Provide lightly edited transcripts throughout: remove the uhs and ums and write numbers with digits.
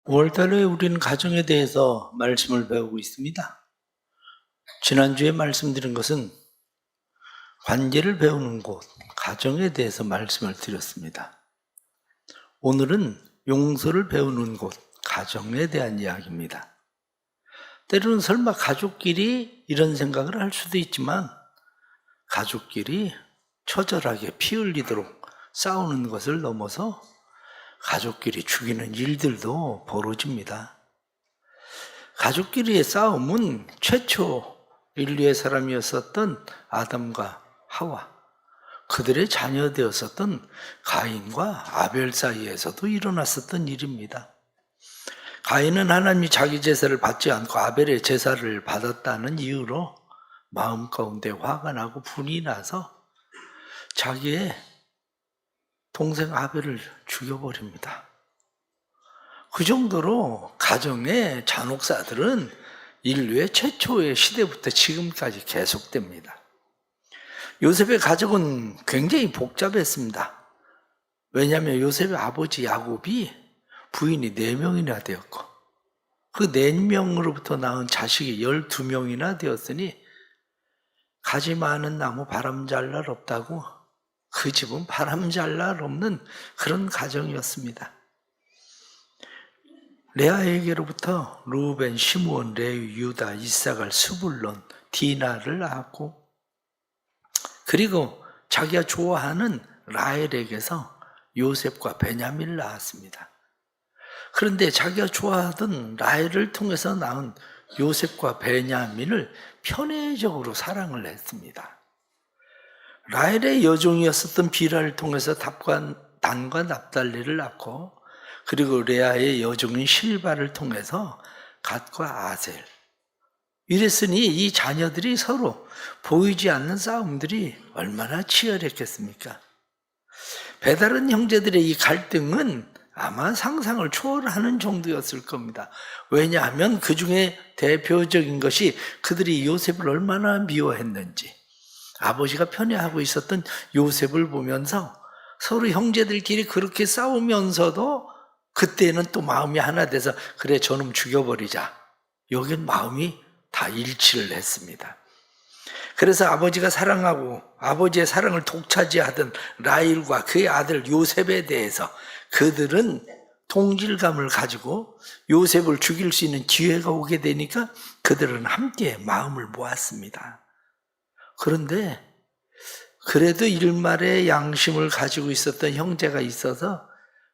월달에 우리는 가정에 대해서 말씀을 배우고 있습니다. 지난주에 말씀드린 것은 관계를 배우는 곳, 가정에 대해서 말씀을 드렸습니다. 오늘은 용서를 배우는 곳, 가정에 대한 이야기입니다. 때로는 설마 가족끼리 이런 생각을 할 수도 있지만 가족끼리 처절하게 피 흘리도록 싸우는 것을 넘어서 가족끼리 죽이는 일들도 벌어집니다. 가족끼리의 싸움은 최초 인류의 사람이었었던 아담과 하와, 그들의 자녀되었었던 가인과 아벨 사이에서도 일어났었던 일입니다. 가인은 하나님이 자기 제사를 받지 않고 아벨의 제사를 받았다는 이유로 마음 가운데 화가 나고 분이 나서 자기의 동생 아벨을 죽여버립니다. 그 정도로 가정의 잔혹사들은 인류의 최초의 시대부터 지금까지 계속됩니다. 요셉의 가족은 굉장히 복잡했습니다. 왜냐하면 요셉의 아버지 야곱이 부인이 4명이나 되었고 그 4명으로부터 낳은 자식이 12명이나 되었으니 가지 많은 나무 바람 잘 날 없다고 그 집은 바람 잘 날 없는 그런 가정이었습니다. 레아에게로부터 루벤, 시므온, 레위, 유다, 이사갈, 스불론, 디나를 낳았고 그리고 자기가 좋아하는 라헬에게서 요셉과 베냐민을 낳았습니다. 그런데 자기가 좋아하던 라헬을 통해서 낳은 요셉과 베냐민을 편애적으로 사랑을 했습니다. 라헬의 여종이었었던 비라를 통해서 단과 납달리를 낳고 그리고 레아의 여종인 실바를 통해서 갓과 아셀, 이랬으니 이 자녀들이 서로 보이지 않는 싸움들이 얼마나 치열했겠습니까? 배다른 형제들의 이 갈등은 아마 상상을 초월하는 정도였을 겁니다. 왜냐하면 그 중에 대표적인 것이 그들이 요셉을 얼마나 미워했는지, 아버지가 편애하고 있었던 요셉을 보면서 서로 형제들끼리 그렇게 싸우면서도 그때는 또 마음이 하나 돼서 그래 저놈 죽여버리자. 여긴 마음이 다 일치를 했습니다. 그래서 아버지가 사랑하고 아버지의 사랑을 독차지하던 라헬과 그의 아들 요셉에 대해서 그들은 동질감을 가지고 요셉을 죽일 수 있는 기회가 오게 되니까 그들은 함께 마음을 모았습니다. 그런데 그래도 일말의 양심을 가지고 있었던 형제가 있어서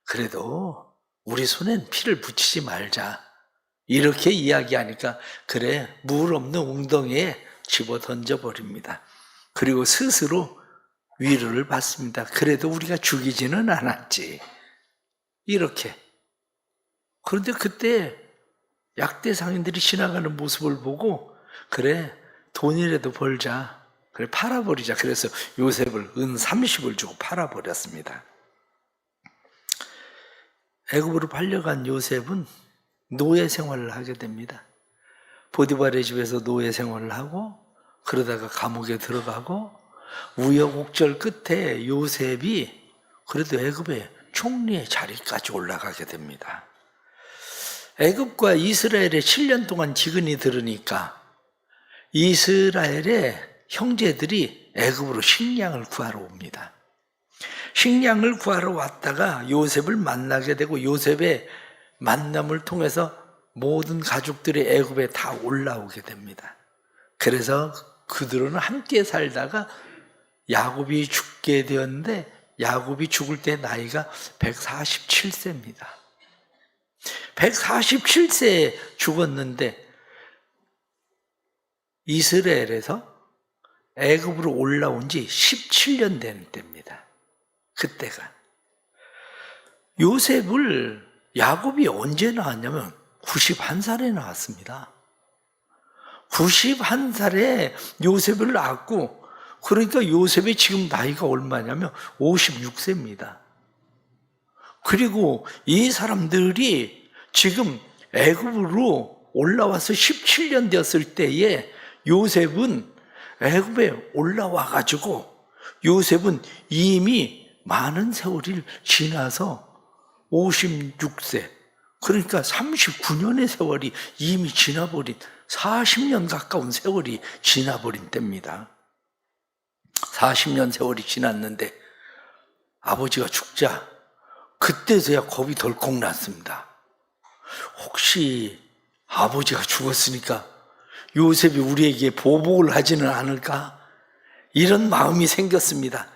그래도 우리 손엔 피를 붙이지 말자 이렇게 이야기하니까 그래 물 없는 웅덩이에 집어 던져버립니다. 그리고 스스로 위로를 받습니다. 그래도 우리가 죽이지는 않았지 이렇게. 그런데 그때 약대 상인들이 지나가는 모습을 보고 그래 돈이라도 벌자, 그래 팔아버리자. 그래서 요셉을 은 30을 주고 팔아버렸습니다. 애굽으로 팔려간 요셉은 노예 생활을 하게 됩니다. 보디발의 집에서 노예 생활을 하고 그러다가 감옥에 들어가고 우여곡절 끝에 요셉이 그래도 애굽의 총리의 자리까지 올라가게 됩니다. 애굽과 이스라엘에 7년 동안 지근이 들으니까 이스라엘의 형제들이 애굽으로 식량을 구하러 옵니다. 식량을 구하러 왔다가 요셉을 만나게 되고 요셉의 만남을 통해서 모든 가족들이 애굽에 다 올라오게 됩니다. 그래서 그들은 함께 살다가 야곱이 죽게 되었는데 야곱이 죽을 때 나이가 147세입니다. 147세에 죽었는데 이스라엘에서 애굽으로 올라온 지 17년 된 때입니다. 그때가. 요셉을 야곱이 언제 낳았냐면 91살에 낳았습니다. 91살에 요셉을 낳았고 그러니까 요셉이 지금 나이가 얼마냐면 56세입니다. 그리고 이 사람들이 지금 애굽으로 올라와서 17년 되었을 때에 요셉은 애굽에 올라와 가지고 요셉은 이미 많은 세월이 지나서 56세, 그러니까 39년의 세월이 이미 지나버린 40년 가까운 세월이 지나버린 때입니다. 40년 세월이 지났는데 아버지가 죽자 그때서야 겁이 덜컥 났습니다. 혹시 아버지가 죽었으니까 요셉이 우리에게 보복을 하지는 않을까? 이런 마음이 생겼습니다.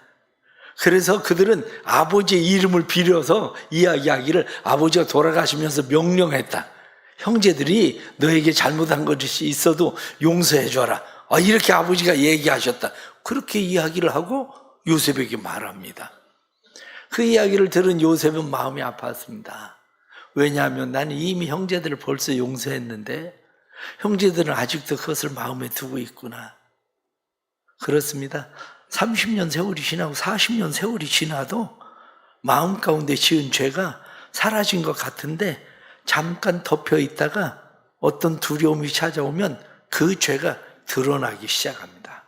그래서 그들은 아버지의 이름을 빌어서 이야기하기를 아버지가 돌아가시면서 명령했다. 형제들이 너에게 잘못한 것이 있어도 용서해 줘라. 이렇게 아버지가 얘기하셨다. 그렇게 이야기를 하고 요셉에게 말합니다. 그 이야기를 들은 요셉은 마음이 아팠습니다. 왜냐하면 나는 이미 형제들을 벌써 용서했는데 형제들은 아직도 그것을 마음에 두고 있구나. 그렇습니다. 30년 세월이 지나고 40년 세월이 지나도 마음 가운데 지은 죄가 사라진 것 같은데 잠깐 덮여 있다가 어떤 두려움이 찾아오면 그 죄가 드러나기 시작합니다.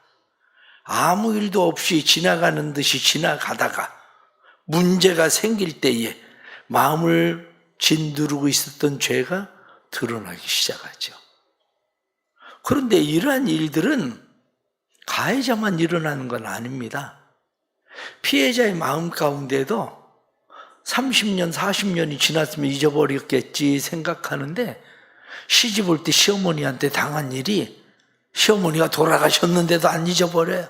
아무 일도 없이 지나가는 듯이 지나가다가 문제가 생길 때에 마음을 짓누르고 있었던 죄가 드러나기 시작하죠. 그런데 이러한 일들은 가해자만 일어나는 건 아닙니다. 피해자의 마음 가운데도 30년, 40년이 지났으면 잊어버렸겠지 생각하는데 시집 올 때 시어머니한테 당한 일이 시어머니가 돌아가셨는데도 안 잊어버려요.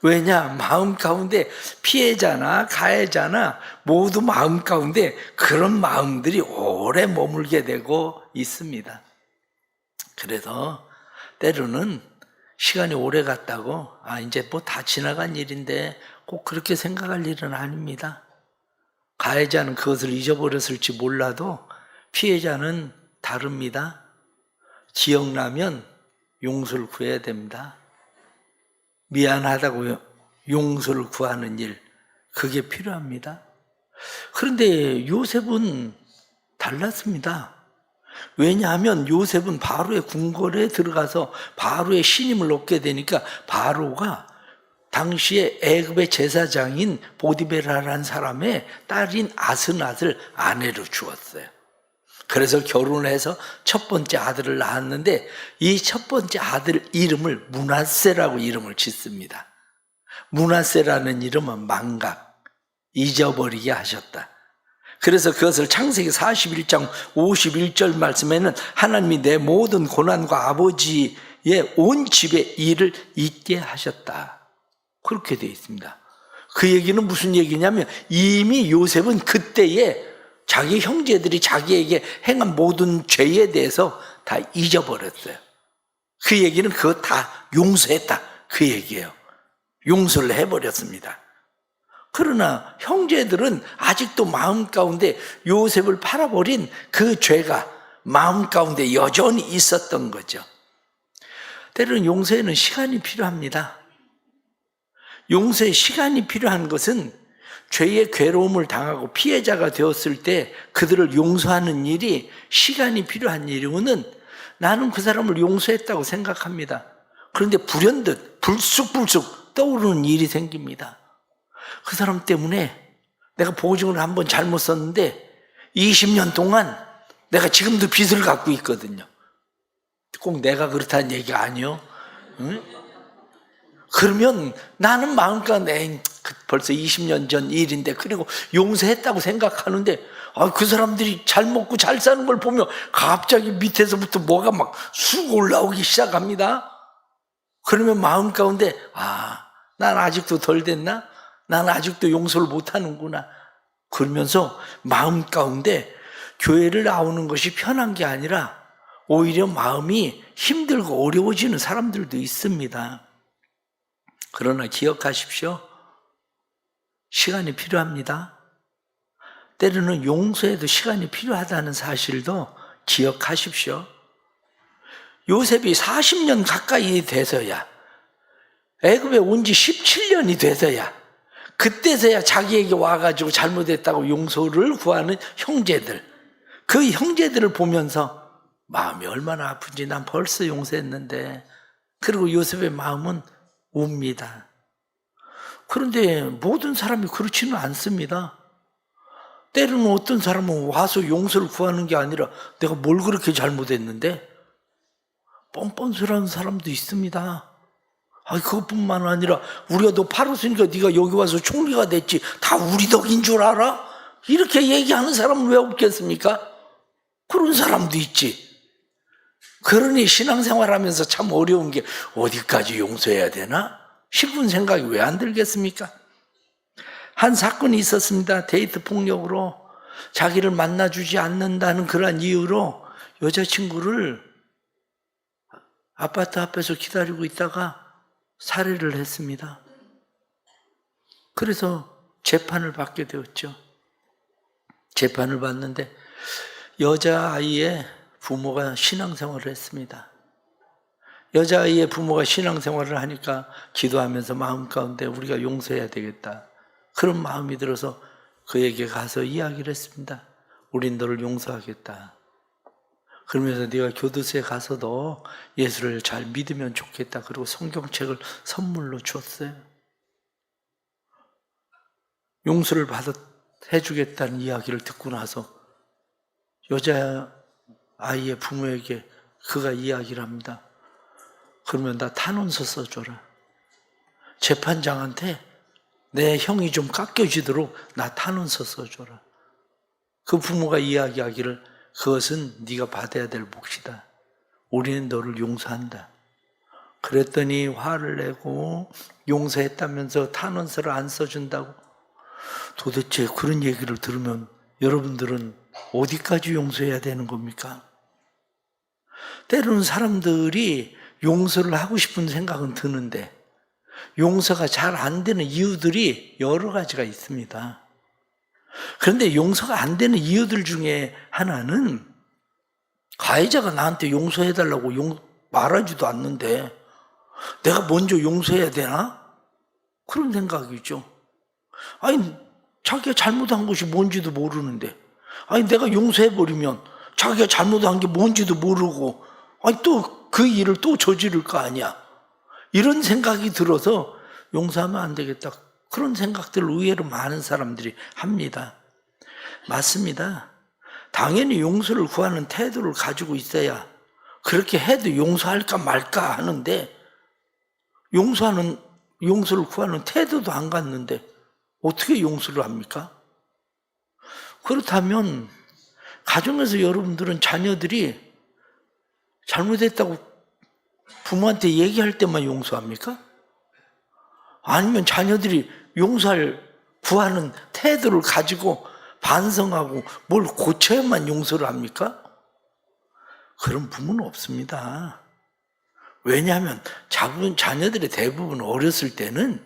왜냐? 마음 가운데 피해자나 가해자나 모두 마음 가운데 그런 마음들이 오래 머물게 되고 있습니다. 그래서 때로는 시간이 오래 갔다고 이제 뭐 다 지나간 일인데 꼭 그렇게 생각할 일은 아닙니다. 가해자는 그것을 잊어버렸을지 몰라도 피해자는 다릅니다. 기억나면 용서를 구해야 됩니다. 미안하다고 용서를 구하는 일, 그게 필요합니다. 그런데 요셉은 달랐습니다. 왜냐하면 요셉은 바로의 궁궐에 들어가서 바로의 신임을 얻게 되니까 바로가 당시에 애굽의 제사장인 보디베라라는 사람의 딸인 아스낫을 아내로 주었어요. 그래서 결혼을 해서 첫 번째 아들을 낳았는데 이 첫 번째 아들 이름을 므낫세라고 이름을 짓습니다. 므낫세라는 이름은 망각, 잊어버리게 하셨다. 그래서 그것을 창세기 41장 51절 말씀에는 하나님이 내 모든 고난과 아버지의 온 집의 일을 잊게 하셨다. 그렇게 되어 있습니다. 그 얘기는 무슨 얘기냐면 이미 요셉은 그때에 자기 형제들이 자기에게 행한 모든 죄에 대해서 다 잊어버렸어요. 그 얘기는 그거 다 용서했다. 그 얘기예요. 용서를 해버렸습니다. 그러나 형제들은 아직도 마음 가운데 요셉을 팔아버린 그 죄가 마음 가운데 여전히 있었던 거죠. 때로는 용서에는 시간이 필요합니다. 용서에 시간이 필요한 것은 죄의 괴로움을 당하고 피해자가 되었을 때 그들을 용서하는 일이 시간이 필요한 이유는 나는 그 사람을 용서했다고 생각합니다. 그런데 불현듯 불쑥불쑥 떠오르는 일이 생깁니다. 그 사람 때문에 내가 보증을 한번 잘못 썼는데 20년 동안 내가 지금도 빚을 갖고 있거든요. 꼭 내가 그렇다는 얘기가 아니요. 응? 그러면 나는 마음가짐 벌써 20년 전 일인데 그리고 용서했다고 생각하는데 그 사람들이 잘 먹고 잘 사는 걸 보면 갑자기 밑에서부터 뭐가 막 쑥 올라오기 시작합니다. 그러면 마음 가운데 난 아직도 덜 됐나? 난 아직도 용서를 못하는구나. 그러면서 마음 가운데 교회를 나오는 것이 편한 게 아니라 오히려 마음이 힘들고 어려워지는 사람들도 있습니다. 그러나 기억하십시오. 시간이 필요합니다. 때로는 용서에도 시간이 필요하다는 사실도 기억하십시오. 요셉이 40년 가까이 돼서야 애굽에 온 지 17년이 돼서야 그때서야 자기에게 와가지고 잘못했다고 용서를 구하는 형제들, 그 형제들을 보면서 마음이 얼마나 아픈지 난 벌써 용서했는데, 그리고 요셉의 마음은 웁니다. 그런데 모든 사람이 그렇지는 않습니다. 때로는 어떤 사람은 와서 용서를 구하는 게 아니라 내가 뭘 그렇게 잘못했는데? 뻔뻔스러운 사람도 있습니다. 그것뿐만 아니라 우리가 너 팔았으니까 네가 여기 와서 총리가 됐지. 다 우리 덕인 줄 알아? 이렇게 얘기하는 사람은 왜 없겠습니까? 그런 사람도 있지. 그러니 신앙생활하면서 참 어려운 게 어디까지 용서해야 되나 싶은 생각이 왜 안 들겠습니까? 한 사건이 있었습니다. 데이트 폭력으로 자기를 만나주지 않는다는 그러한 이유로 여자친구를 아파트 앞에서 기다리고 있다가 살해를 했습니다. 그래서 재판을 받게 되었죠. 재판을 받는데 여자아이의 부모가 신앙생활을 했습니다. 여자아이의 부모가 신앙생활을 하니까 기도하면서 마음 가운데 우리가 용서해야 되겠다. 그런 마음이 들어서 그에게 가서 이야기를 했습니다. 우린 너를 용서하겠다. 그러면서 네가 교도소에 가서도 예수를 잘 믿으면 좋겠다. 그리고 성경책을 선물로 줬어요. 용서를 해주겠다는 이야기를 듣고 나서 여자아이의 부모에게 그가 이야기를 합니다. 그러면 나 탄원서 써줘라. 재판장한테 내 형이 좀 깎여지도록 나 탄원서 써줘라. 그 부모가 이야기하기를 그것은 네가 받아야 될 몫이다. 우리는 너를 용서한다. 그랬더니 화를 내고 용서했다면서 탄원서를 안 써준다고. 도대체 그런 얘기를 들으면 여러분들은 어디까지 용서해야 되는 겁니까? 때로는 사람들이 용서를 하고 싶은 생각은 드는데 용서가 잘 안 되는 이유들이 여러 가지가 있습니다. 그런데 용서가 안 되는 이유들 중에 하나는 가해자가 나한테 용서해달라고 말하지도 않는데 내가 먼저 용서해야 되나? 그런 생각이죠. 자기가 잘못한 것이 뭔지도 모르는데 내가 용서해버리면 자기가 잘못한 게 뭔지도 모르고 또 그 일을 또 저지를 거 아니야. 이런 생각이 들어서 용서하면 안 되겠다. 그런 생각들을 의외로 많은 사람들이 합니다. 맞습니다. 당연히 용서를 구하는 태도를 가지고 있어야 그렇게 해도 용서할까 말까 하는데 용서를 구하는 태도도 안 갖는데 어떻게 용서를 합니까? 그렇다면 가정에서 여러분들은 자녀들이 잘못했다고 부모한테 얘기할 때만 용서합니까? 아니면 자녀들이 구하는 태도를 가지고 반성하고 뭘 고쳐야만 용서를 합니까? 그런 부모는 없습니다. 왜냐하면 자녀들의 대부분 어렸을 때는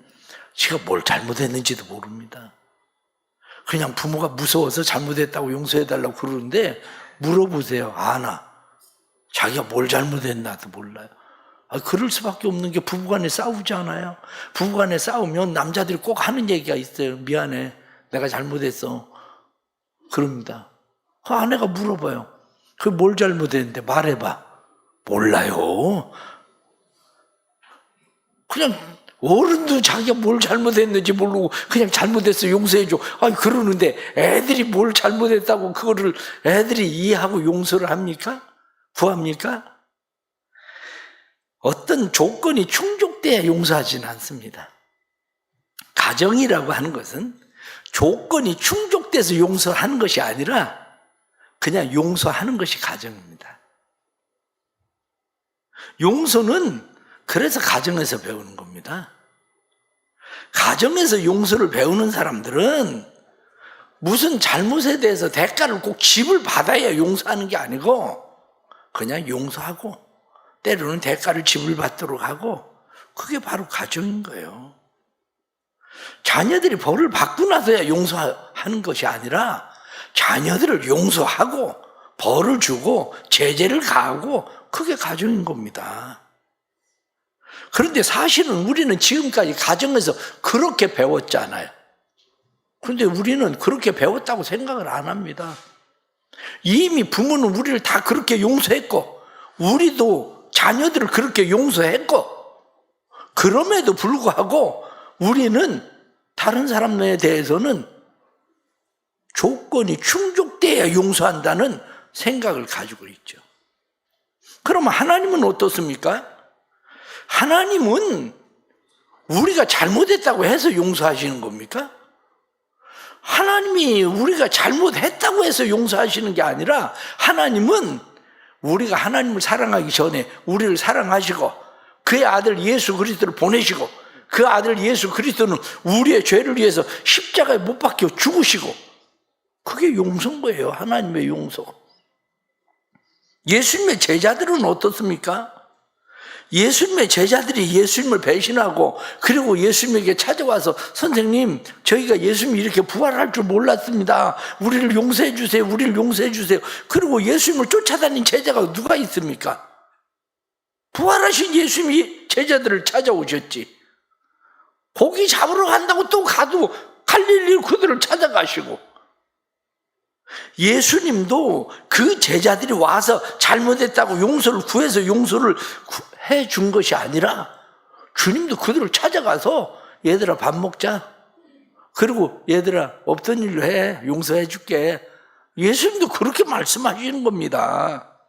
지가 뭘 잘못했는지도 모릅니다. 그냥 부모가 무서워서 잘못했다고 용서해달라고 그러는데 물어보세요. 아나. 자기가 뭘 잘못했나도 몰라요. 그럴 수밖에 없는 게 부부간에 싸우지 않아요? 부부간에 싸우면 남자들이 꼭 하는 얘기가 있어요. 미안해. 내가 잘못했어. 그럽니다. 그 아내가 물어봐요. 그 뭘 잘못했는데 말해봐. 몰라요. 그냥 어른도 자기가 뭘 잘못했는지 모르고 그냥 잘못했어 용서해줘. 그러는데 애들이 뭘 잘못했다고 그거를 애들이 이해하고 용서를 합니까? 구합니까? 어떤 조건이 충족돼야 용서하지는 않습니다. 가정이라고 하는 것은 조건이 충족돼서 용서하는 것이 아니라 그냥 용서하는 것이 가정입니다. 용서는 그래서 가정에서 배우는 겁니다. 가정에서 용서를 배우는 사람들은 무슨 잘못에 대해서 대가를 꼭 집을 받아야 용서하는 게 아니고 그냥 용서하고 때로는 대가를 집을 받도록 하고 그게 바로 가정인 거예요. 자녀들이 벌을 받고 나서야 용서하는 것이 아니라 자녀들을 용서하고 벌을 주고 제재를 가하고 그게 가정인 겁니다. 그런데 사실은 우리는 지금까지 가정에서 그렇게 배웠잖아요. 그런데 우리는 그렇게 배웠다고 생각을 안 합니다. 이미 부모는 우리를 다 그렇게 용서했고 우리도 자녀들을 그렇게 용서했고 그럼에도 불구하고 우리는 다른 사람에 대해서는 조건이 충족돼야 용서한다는 생각을 가지고 있죠. 그럼 하나님은 어떻습니까? 하나님은 우리가 잘못했다고 해서 용서하시는 겁니까? 하나님이 우리가 잘못했다고 해서 용서하시는 게 아니라 하나님은 우리가 하나님을 사랑하기 전에 우리를 사랑하시고 그의 아들 예수 그리스도를 보내시고 그 아들 예수 그리스도는 우리의 죄를 위해서 십자가에 못 박혀 죽으시고 그게 용서인 거예요. 하나님의 용서. 예수님의 제자들은 어떻습니까? 예수님의 제자들이 예수님을 배신하고 그리고 예수님에게 찾아와서 선생님 저희가 예수님이 이렇게 부활할 줄 몰랐습니다. 우리를 용서해 주세요. 우리를 용서해 주세요. 그리고 예수님을 쫓아다닌 제자가 누가 있습니까? 부활하신 예수님이 제자들을 찾아오셨지. 고기 잡으러 간다고 또 가도 갈릴리 그들을 찾아가시고 예수님도 그 제자들이 와서 잘못했다고 용서를 구해서 용서를 해준 것이 아니라 주님도 그들을 찾아가서 얘들아 밥 먹자. 그리고 얘들아 없던 일로 해. 용서해 줄게. 예수님도 그렇게 말씀하시는 겁니다.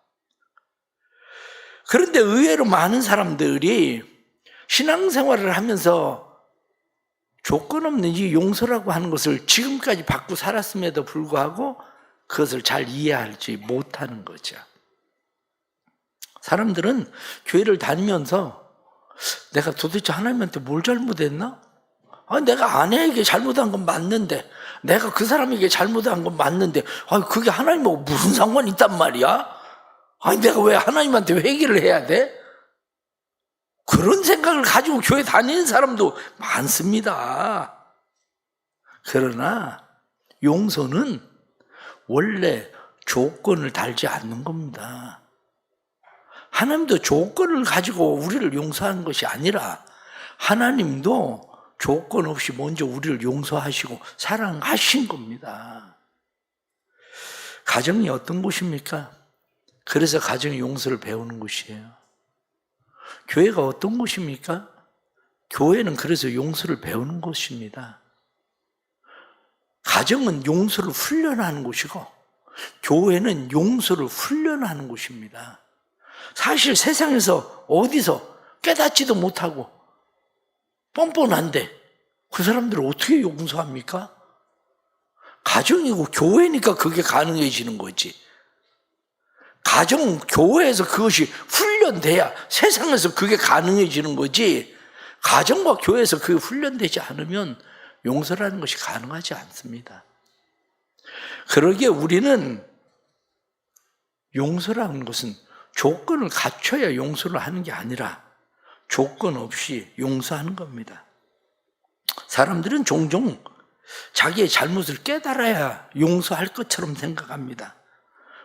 그런데 의외로 많은 사람들이 신앙생활을 하면서 조건 없는 이 용서라고 하는 것을 지금까지 받고 살았음에도 불구하고 그것을 잘 이해하지 못하는 거죠. 사람들은 교회를 다니면서 내가 도대체 하나님한테 뭘 잘못했나? 내가 아내에게 잘못한 건 맞는데 내가 그 사람에게 잘못한 건 맞는데 그게 하나님하고 무슨 상관이 있단 말이야? 내가 왜 하나님한테 회개를 해야 돼? 그런 생각을 가지고 교회 다니는 사람도 많습니다. 그러나 용서는 원래 조건을 달지 않는 겁니다. 하나님도 조건을 가지고 우리를 용서하는 것이 아니라 하나님도 조건 없이 먼저 우리를 용서하시고 사랑하신 겁니다. 가정이 어떤 곳입니까? 그래서 가정의 용서를 배우는 곳이에요. 교회가 어떤 곳입니까? 교회는 그래서 용서를 배우는 곳입니다. 가정은 용서를 훈련하는 곳이고 교회는 용서를 훈련하는 곳입니다. 사실 세상에서 어디서 깨닫지도 못하고 뻔뻔한데 그 사람들을 어떻게 용서합니까? 가정이고 교회니까 그게 가능해지는 거지. 가정, 교회에서 그것이 훈련돼야 세상에서 그게 가능해지는 거지. 가정과 교회에서 그게 훈련되지 않으면 용서라는 것이 가능하지 않습니다. 그러기에 우리는 용서라는 것은 조건을 갖춰야 용서를 하는 게 아니라 조건 없이 용서하는 겁니다. 사람들은 종종 자기의 잘못을 깨달아야 용서할 것처럼 생각합니다.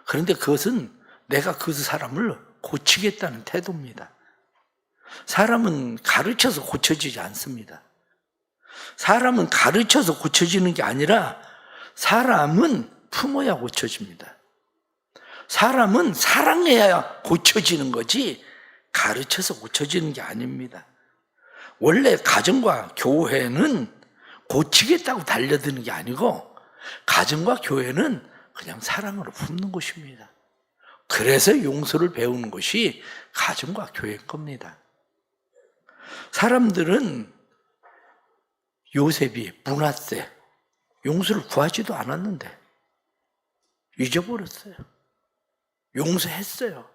그런데 그것은 내가 그 사람을 고치겠다는 태도입니다. 사람은 가르쳐서 고쳐지지 않습니다. 사람은 가르쳐서 고쳐지는 게 아니라 사람은 품어야 고쳐집니다. 사람은 사랑해야 고쳐지는 거지 가르쳐서 고쳐지는 게 아닙니다. 원래 가정과 교회는 고치겠다고 달려드는 게 아니고 가정과 교회는 그냥 사랑으로 품는 곳입니다. 그래서 용서를 배우는 것이 가정과 교회일 겁니다. 사람들은 요셉이 므낫세 용서를 구하지도 않았는데 잊어버렸어요. 용서했어요.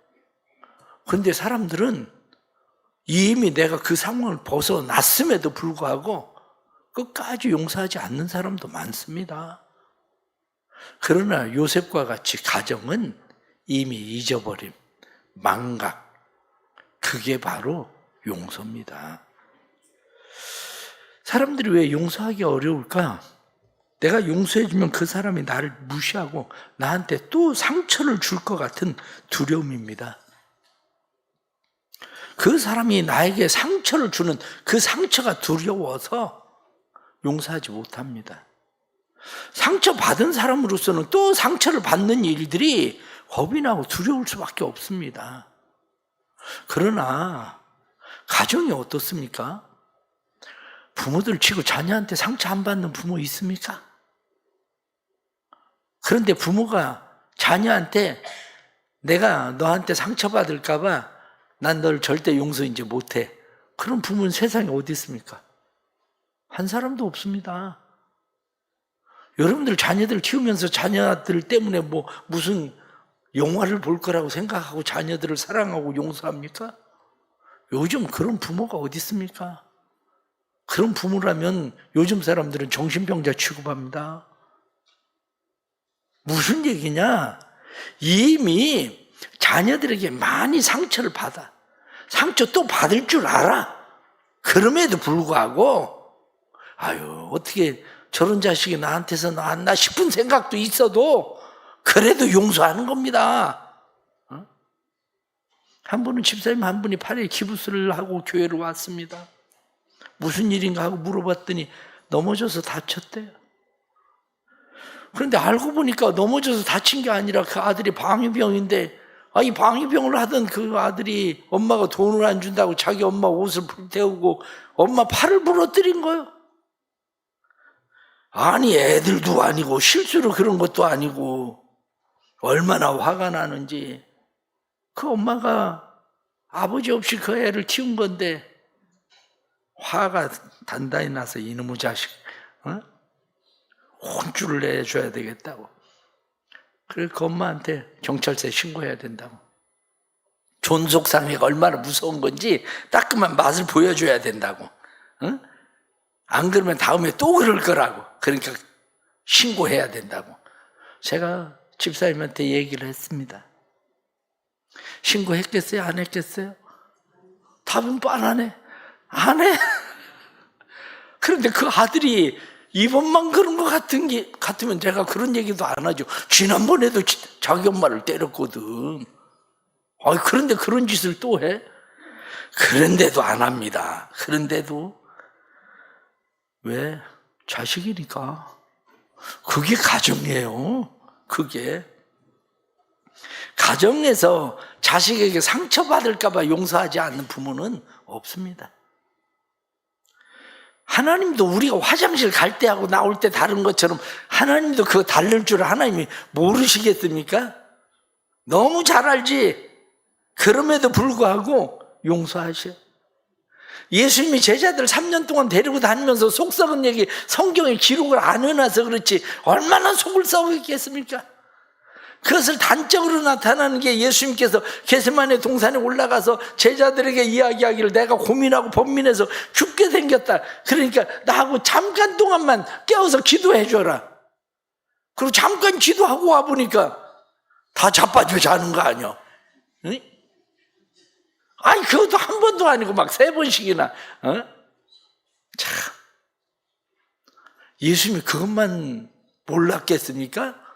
그런데 사람들은 이미 내가 그 상황을 벗어났음에도 불구하고 끝까지 용서하지 않는 사람도 많습니다. 그러나 요셉과 같이 가정은 이미 잊어버림, 망각, 그게 바로 용서입니다. 사람들이 왜 용서하기 어려울까? 내가 용서해주면 그 사람이 나를 무시하고 나한테 또 상처를 줄 것 같은 두려움입니다. 그 사람이 나에게 상처를 주는 그 상처가 두려워서 용서하지 못합니다. 상처받은 사람으로서는 또 상처를 받는 일들이 겁이 나고 두려울 수밖에 없습니다. 그러나 가정이 어떻습니까? 부모들 치고 자녀한테 상처 안 받는 부모 있습니까? 그런데 부모가 자녀한테 내가 너한테 상처받을까 봐 난 널 절대 용서 이제 못해. 그런 부모는 세상에 어디 있습니까? 한 사람도 없습니다. 여러분들 자녀들 키우면서 자녀들 때문에 무슨 영화를 볼 거라고 생각하고 자녀들을 사랑하고 용서합니까? 요즘 그런 부모가 어디 있습니까? 그런 부모라면 요즘 사람들은 정신병자 취급합니다. 무슨 얘기냐? 이미 자녀들에게 많이 상처를 받아. 상처 또 받을 줄 알아. 그럼에도 불구하고 아유 어떻게 저런 자식이 나한테서 나왔나 싶은 생각도 있어도 그래도 용서하는 겁니다. 한 분은 집사님 한 분이 팔에 기부스를 하고 교회로 왔습니다. 무슨 일인가 하고 물어봤더니 넘어져서 다쳤대요. 그런데 알고 보니까 넘어져서 다친 게 아니라 그 아들이 방위병인데 이 방위병을 하던 그 아들이 엄마가 돈을 안 준다고 자기 엄마 옷을 불태우고 엄마 팔을 부러뜨린 거예요. 아니 애들도 아니고 실수로 그런 것도 아니고 얼마나 화가 나는지. 그 엄마가 아버지 없이 그 애를 키운 건데 화가 단단히 나서 이놈의 자식 혼쭐을 내줘야 되겠다고. 그래서 그 엄마한테 경찰서에 신고해야 된다고. 존속상해가 얼마나 무서운 건지 따끔한 맛을 보여줘야 된다고. 안 그러면 다음에 또 그럴 거라고. 그러니까 신고해야 된다고. 제가 집사님한테 얘기를 했습니다. 신고했겠어요? 안 했겠어요? 답은 뻔하네. 안 해. 그런데 그 아들이 이번만 그런 것 같으면 제가 그런 얘기도 안 하죠. 지난번에도 자기 엄마를 때렸거든. 그런데 그런 짓을 또 해? 그런데도 안 합니다. 그런데도 왜? 자식이니까. 그게 가정이에요. 그게. 가정에서 자식에게 상처받을까 봐 용서하지 않는 부모는 없습니다. 하나님도 우리가 화장실 갈 때하고 나올 때 다른 것처럼 하나님도 그거 다를 줄 하나님이 모르시겠습니까? 너무 잘 알지. 그럼에도 불구하고 용서하셔. 예수님이 제자들 3년 동안 데리고 다니면서 속 썩은 얘기 성경에 기록을 안 해놔서 그렇지 얼마나 속을 썩었겠습니까? 그것을 단적으로 나타나는 게 예수님께서 겟세마네 동산에 올라가서 제자들에게 이야기하기를 내가 고민하고 번민해서 죽게 생겼다. 그러니까 나하고 잠깐 동안만 깨워서 기도해 줘라. 그리고 잠깐 기도하고 와보니까 다 자빠져 자는 거 아니야. 응? 아니 그것도 한 번도 아니고 막 3번씩이나. 참 예수님이 그것만 몰랐겠습니까?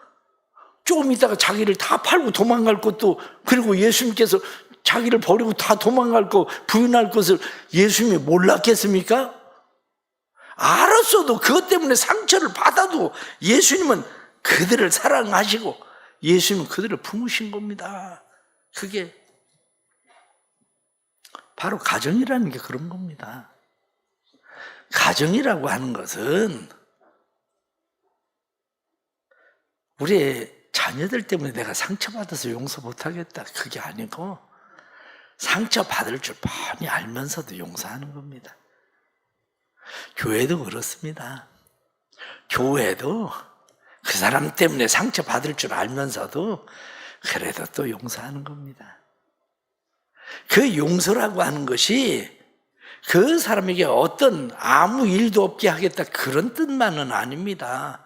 조금 있다가 자기를 다 팔고 도망갈 것도, 그리고 예수님께서 자기를 버리고 다 도망갈 거, 부인할 것을 예수님이 몰랐겠습니까? 알았어도 그것 때문에 상처를 받아도 예수님은 그들을 사랑하시고 예수님은 그들을 품으신 겁니다. 그게 바로 가정이라는 게 그런 겁니다. 가정이라고 하는 것은 우리의 자녀들 때문에 내가 상처받아서 용서 못하겠다, 그게 아니고 상처받을 줄 뻔히 알면서도 용서하는 겁니다. 교회도 그렇습니다. 교회도 그 사람 때문에 상처받을 줄 알면서도 그래도 또 용서하는 겁니다. 그 용서라고 하는 것이 그 사람에게 어떤 아무 일도 없게 하겠다 그런 뜻만은 아닙니다.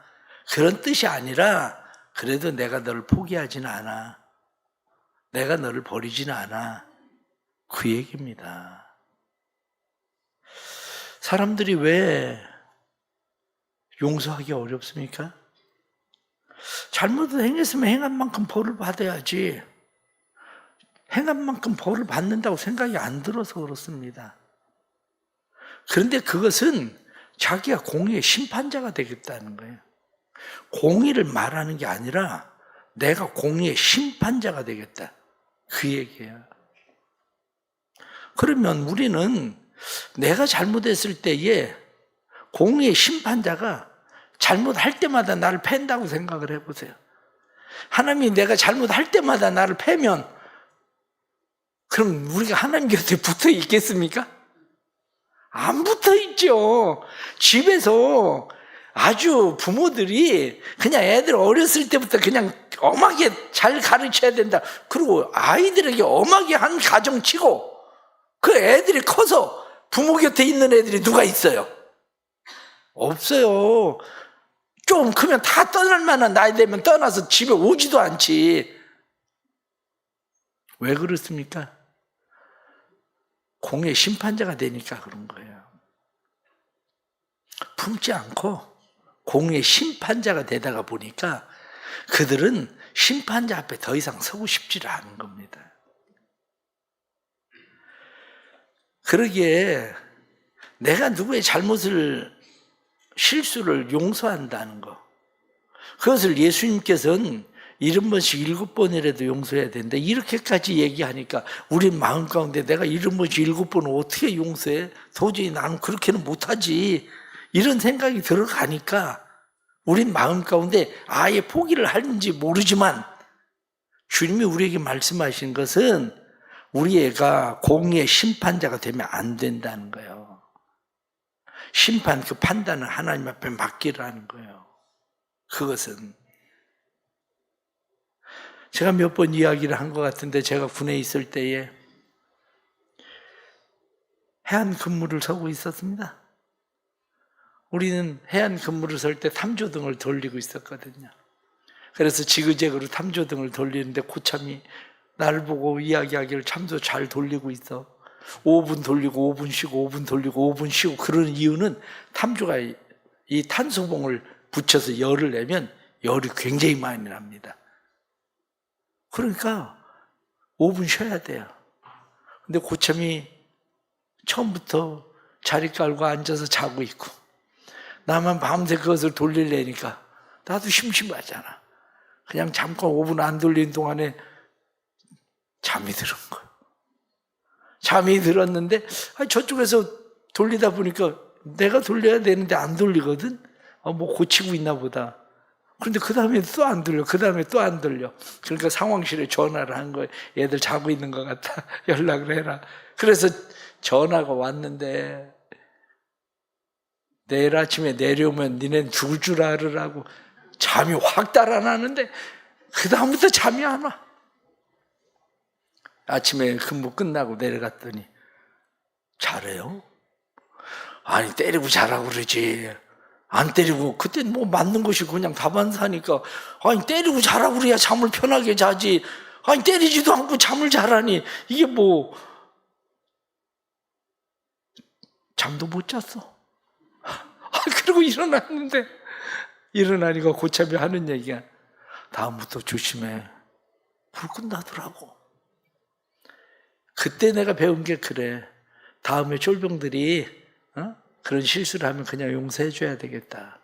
그런 뜻이 아니라 그래도 내가 너를 포기하지는 않아. 내가 너를 버리지는 않아. 그 얘기입니다. 사람들이 왜 용서하기 어렵습니까? 잘못을 행했으면 행한 만큼 벌을 받아야지. 행한 만큼 벌을 받는다고 생각이 안 들어서 그렇습니다. 그런데 그것은 자기가 공의의 심판자가 되겠다는 거예요. 공의를 말하는 게 아니라 내가 공의의 심판자가 되겠다, 그 얘기예요. 그러면 우리는 내가 잘못했을 때에 공의의 심판자가 잘못할 때마다 나를 팬다고 생각을 해보세요. 하나님이 내가 잘못할 때마다 나를 패면 그럼 우리가 하나님 곁에 붙어 있겠습니까? 안 붙어 있죠. 집에서 아주 부모들이 그냥 애들 어렸을 때부터 그냥 엄하게 잘 가르쳐야 된다. 그리고 아이들에게 엄하게 한 가정 치고 그 애들이 커서 부모 곁에 있는 애들이 누가 있어요? 없어요. 좀 크면 다 떠날 만한 나이 되면 떠나서 집에 오지도 않지. 왜 그렇습니까? 공의 심판자가 되니까 그런 거예요. 품지 않고 공의 심판자가 되다가 보니까 그들은 심판자 앞에 더 이상 서고 싶지를 않은 겁니다. 그러기에 내가 누구의 실수를 용서한다는 거, 그것을 예수님께서는 70번씩 7번이라도 용서해야 된다 이렇게까지 얘기하니까 우리 마음 가운데 내가 70번씩 7번을 어떻게 용서해? 도저히 나는 그렇게는 못하지 이런 생각이 들어가니까 우리 마음 가운데 아예 포기를 하는지 모르지만 주님이 우리에게 말씀하신 것은 우리 애가 공의의 심판자가 되면 안 된다는 거예요. 심판 그 판단을 하나님 앞에 맡기라는 거예요. 그것은 제가 몇 번 이야기를 한 것 같은데 제가 군에 있을 때에 해안 근무를 서고 있었습니다. 우리는 해안 근무를 설 때 탐조등을 돌리고 있었거든요. 그래서 지그재그로 탐조등을 돌리는데 고참이 나를 보고 이야기하기를 참도 잘 돌리고 있어. 5분 돌리고 5분 쉬고 5분 돌리고 5분 쉬고 그런 이유는 탐조가 이 탄소봉을 붙여서 열을 내면 열이 굉장히 많이 납니다. 그러니까 5분 쉬어야 돼요. 근데 고참이 처음부터 자리 깔고 앉아서 자고 있고 나만 밤새 그것을 돌리려니까 나도 심심하잖아. 그냥 잠깐 5분 안 돌리는 동안에 잠이 들은 거예요. 잠이 들었는데 저쪽에서 돌리다 보니까 내가 돌려야 되는데 안 돌리거든. 뭐 고치고 있나 보다. 그런데 그 다음에 또 안 들려. 그 다음에 또 안 들려. 그러니까 상황실에 전화를 한 거예요. 얘들 자고 있는 것 같아. 연락을 해라. 그래서 전화가 왔는데 내일 아침에 내려오면 니넨 죽을 줄 알으라고 잠이 확 달아나는데 그 다음부터 잠이 안 와. 아침에 근무 끝나고 내려갔더니 잘해요? 아니 때리고 자라고 그러지. 안 때리고 그땐 뭐 맞는 것이 그냥 다반사니까 아니 때리고 자라고 그래야 잠을 편하게 자지. 아니 때리지도 않고 잠을 자라니 이게 뭐 잠도 못 잤어. 그리고 일어나니까 고참이 하는 얘기야. 다음부터 조심해. 불 끝나더라고. 그때 내가 배운 게 그래. 다음에 쫄병들이 그런 실수를 하면 그냥 용서해 줘야 되겠다.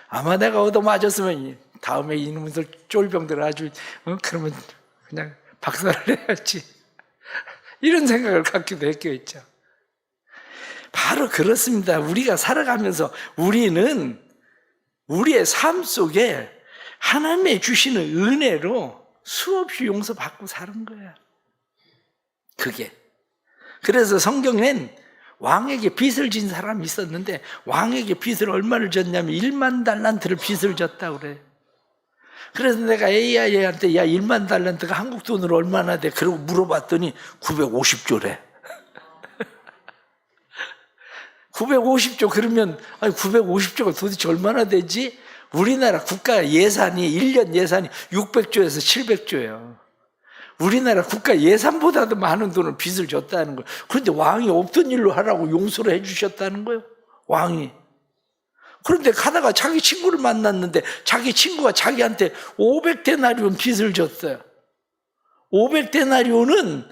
아마 내가 얻어맞았으면 다음에 이놈들 쫄병들 아주 그러면 그냥 박살을 내야지. 이런 생각을 갖기도 했겠죠. 바로 그렇습니다. 우리가 살아가면서 우리는 우리의 삶 속에 하나님의 주시는 은혜로 수없이 용서받고 사는 거야. 그게. 그래서 성경엔 왕에게 빚을 진 사람이 있었는데 왕에게 빚을 얼마를 졌냐면 1만 달란트를 빚을 졌다고 그래. 그래서 내가 AI한테 야 1만 달란트가 한국 돈으로 얼마나 돼? 그러고 물어봤더니 950조래. 950조 그러면 950조가 도대체 얼마나 되지? 우리나라 국가 예산이 1년 예산이 600조에서 700조예요. 우리나라 국가 예산보다도 많은 돈을 빚을 줬다는 거예요. 그런데 왕이 없던 일로 하라고 용서를 해주셨다는 거예요. 왕이. 그런데 가다가 자기 친구를 만났는데 자기 친구가 자기한테 500데나리온 빚을 줬어요. 500데나리온은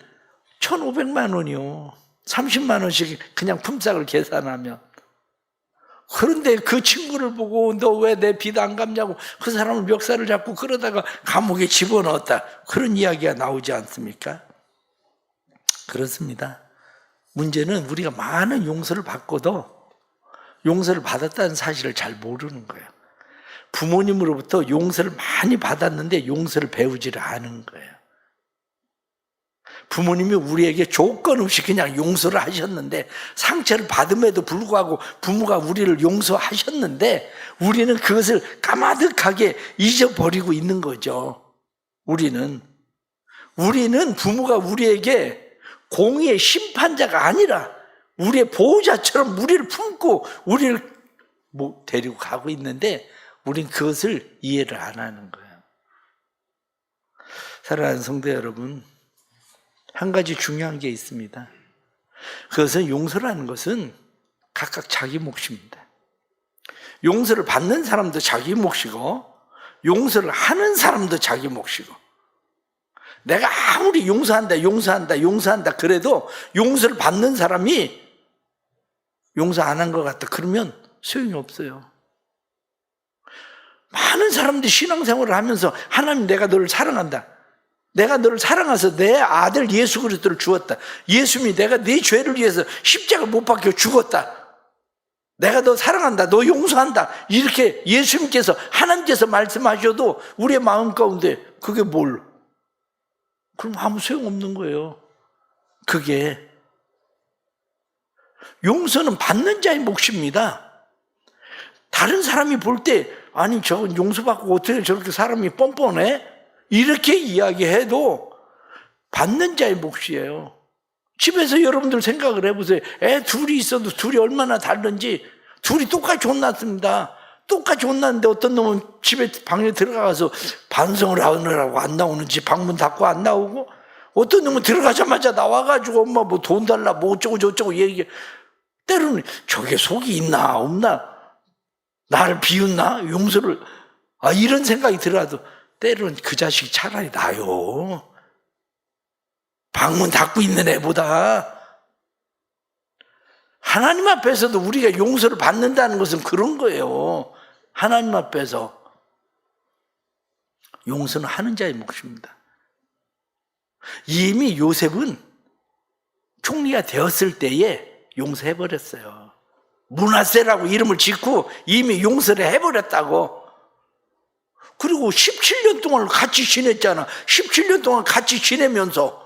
1,500만 원이요. 30만 원씩 그냥 품삯을 계산하면. 그런데 그 친구를 보고 너 왜 내 빚 안 갚냐고 그 사람을 멱살을 잡고 그러다가 감옥에 집어넣었다. 그런 이야기가 나오지 않습니까? 그렇습니다. 문제는 우리가 많은 용서를 받고도 용서를 받았다는 사실을 잘 모르는 거예요. 부모님으로부터 용서를 많이 받았는데 용서를 배우지를 않은 거예요. 부모님이 우리에게 조건 없이 그냥 용서를 하셨는데, 상처를 받음에도 불구하고 부모가 우리를 용서하셨는데 우리는 그것을 까마득하게 잊어버리고 있는 거죠. 우리는 부모가 우리에게 공의의 심판자가 아니라 우리의 보호자처럼 우리를 품고 우리를 데리고 가고 있는데 우린 그것을 이해를 안 하는 거예요. 사랑하는 성도 여러분, 한 가지 중요한 게 있습니다. 그것은 용서라는 것은 각각 자기 몫입니다. 용서를 받는 사람도 자기 몫이고 용서를 하는 사람도 자기 몫이고, 내가 아무리 용서한다 그래도 용서를 받는 사람이 용서 안 한 것 같다 그러면 소용이 없어요. 많은 사람들이 신앙생활을 하면서 하나님, 내가 너를 사랑한다, 내가 너를 사랑해서 내 아들 예수 그리스도를 주었다, 예수님이 내가 네 죄를 위해서 십자가 못 박혀 죽었다, 내가 너 사랑한다, 너 용서한다, 이렇게 예수님께서, 하나님께서 말씀하셔도 우리의 마음 가운데 그게 그럼 아무 소용없는 거예요. 그게 용서는 받는 자의 몫입니다. 다른 사람이 볼 때 아니 저건 용서받고 어떻게 저렇게 사람이 뻔뻔해? 이렇게 이야기해도 받는 자의 몫이에요. 집에서 여러분들 생각을 해보세요. 애 둘이 있어도 둘이 얼마나 다른지. 둘이 똑같이 혼났습니다. 똑같이 혼났는데 어떤 놈은 집에 방에 들어가서 반성을 하느라고 안 나오는지 방문 닫고 안 나오고, 어떤 놈은 들어가자마자 나와가지고 엄마 뭐 돈 달라 뭐 어쩌고 저쩌고 얘기해. 때로는 저게 속이 있나 없나, 나를 비웃나, 용서를 이런 생각이 들어도 때로는 그 자식이 차라리 나요. 방문 닫고 있는 애보다. 하나님 앞에서도 우리가 용서를 받는다는 것은 그런 거예요. 하나님 앞에서 용서는 하는 자의 몫입니다. 이미 요셉은 총리가 되었을 때에 용서해버렸어요. 므낫세라고 이름을 짓고 이미 용서를 해버렸다고. 그리고 17년 동안 같이 지냈잖아. 17년 동안 같이 지내면서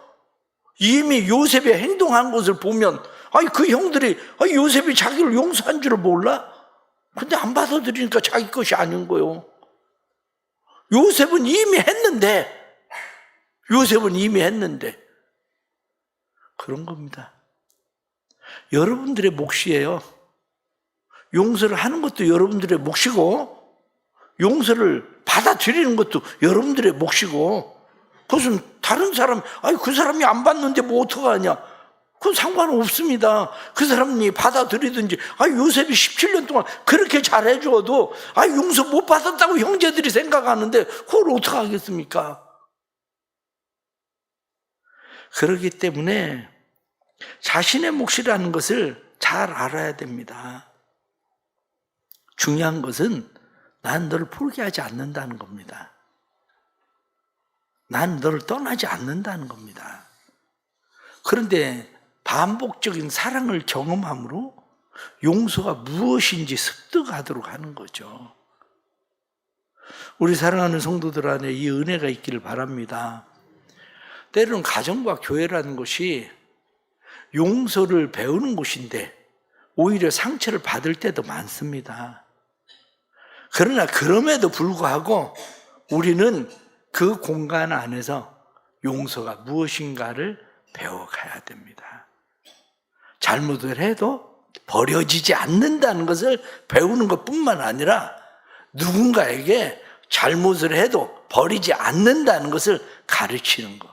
이미 요셉의 행동한 것을 보면 그 형들이 요셉이 자기를 용서한 줄을 몰라? 근데 안 받아들이니까 자기 것이 아닌 거예요. 요셉은 이미 했는데 그런 겁니다. 여러분들의 몫이에요. 용서를 하는 것도 여러분들의 몫이고 용서를 받아들이는 것도 여러분들의 몫이고, 그것은 다른 사람, 그 사람이 안 받는데 뭐 어떡하냐, 그건 상관은 없습니다. 그 사람이 받아들이든지. 요셉이 17년 동안 그렇게 잘해줘도 용서 못 받았다고 형제들이 생각하는데 그걸 어떡하겠습니까? 그렇기 때문에 자신의 몫이라는 것을 잘 알아야 됩니다. 중요한 것은 난 너를 포기하지 않는다는 겁니다. 난 너를 떠나지 않는다는 겁니다. 그런데 반복적인 사랑을 경험함으로 용서가 무엇인지 습득하도록 하는 거죠. 우리 사랑하는 성도들 안에 이 은혜가 있기를 바랍니다. 때로는 가정과 교회라는 것이 용서를 배우는 곳인데 오히려 상처를 받을 때도 많습니다. 그러나 그럼에도 불구하고 우리는 그 공간 안에서 용서가 무엇인가를 배워가야 됩니다. 잘못을 해도 버려지지 않는다는 것을 배우는 것뿐만 아니라 누군가에게 잘못을 해도 버리지 않는다는 것을 가르치는 것,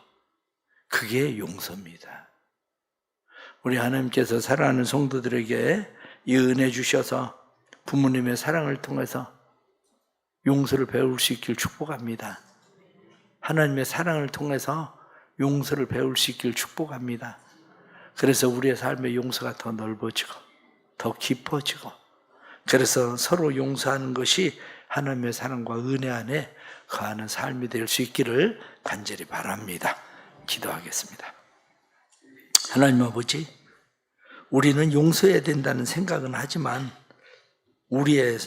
그게 용서입니다. 우리 하나님께서 사랑하는 성도들에게 이 은혜 주셔서 부모님의 사랑을 통해서 용서를 배울 수 있길 축복합니다. 하나님의 사랑을 통해서 용서를 배울 수 있길 축복합니다. 그래서 우리의 삶의 용서가 더 넓어지고 더 깊어지고, 그래서 서로 용서하는 것이 하나님의 사랑과 은혜 안에 거하는 삶이 될 수 있기를 간절히 바랍니다. 기도하겠습니다. 하나님 아버지, 우리는 용서해야 된다는 생각은 하지만 우리의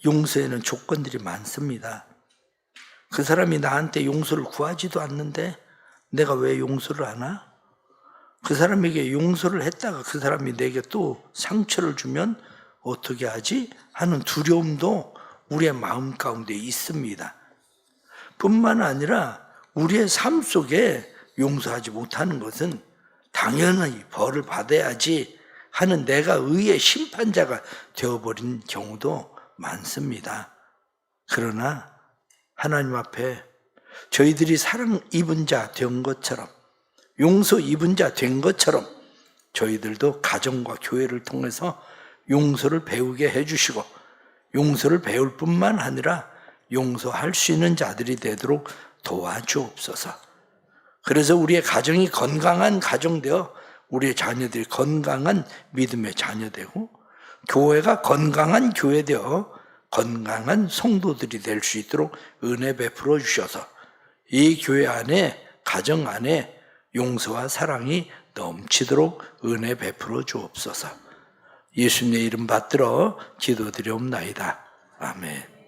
용서에는 조건들이 많습니다. 그 사람이 나한테 용서를 구하지도 않는데 내가 왜 용서를 하나? 그 사람에게 용서를 했다가 그 사람이 내게 또 상처를 주면 어떻게 하지? 하는 두려움도 우리의 마음 가운데 있습니다. 뿐만 아니라 우리의 삶 속에 용서하지 못하는 것은 당연히 벌을 받아야지 하는 내가 의의 심판자가 되어버린 경우도 많습니다. 그러나 하나님 앞에 저희들이 사랑 입은 자 된 것처럼, 용서 입은 자 된 것처럼 저희들도 가정과 교회를 통해서 용서를 배우게 해주시고, 용서를 배울 뿐만 아니라 용서할 수 있는 자들이 되도록 도와주옵소서. 그래서 우리의 가정이 건강한 가정 되어 우리의 자녀들이 건강한 믿음의 자녀 되고, 교회가 건강한 교회 되어 건강한 성도들이 될 수 있도록 은혜 베풀어 주셔서 이 교회 안에, 가정 안에 용서와 사랑이 넘치도록 은혜 베풀어 주옵소서. 예수님의 이름 받들어 기도드리옵나이다. 아멘.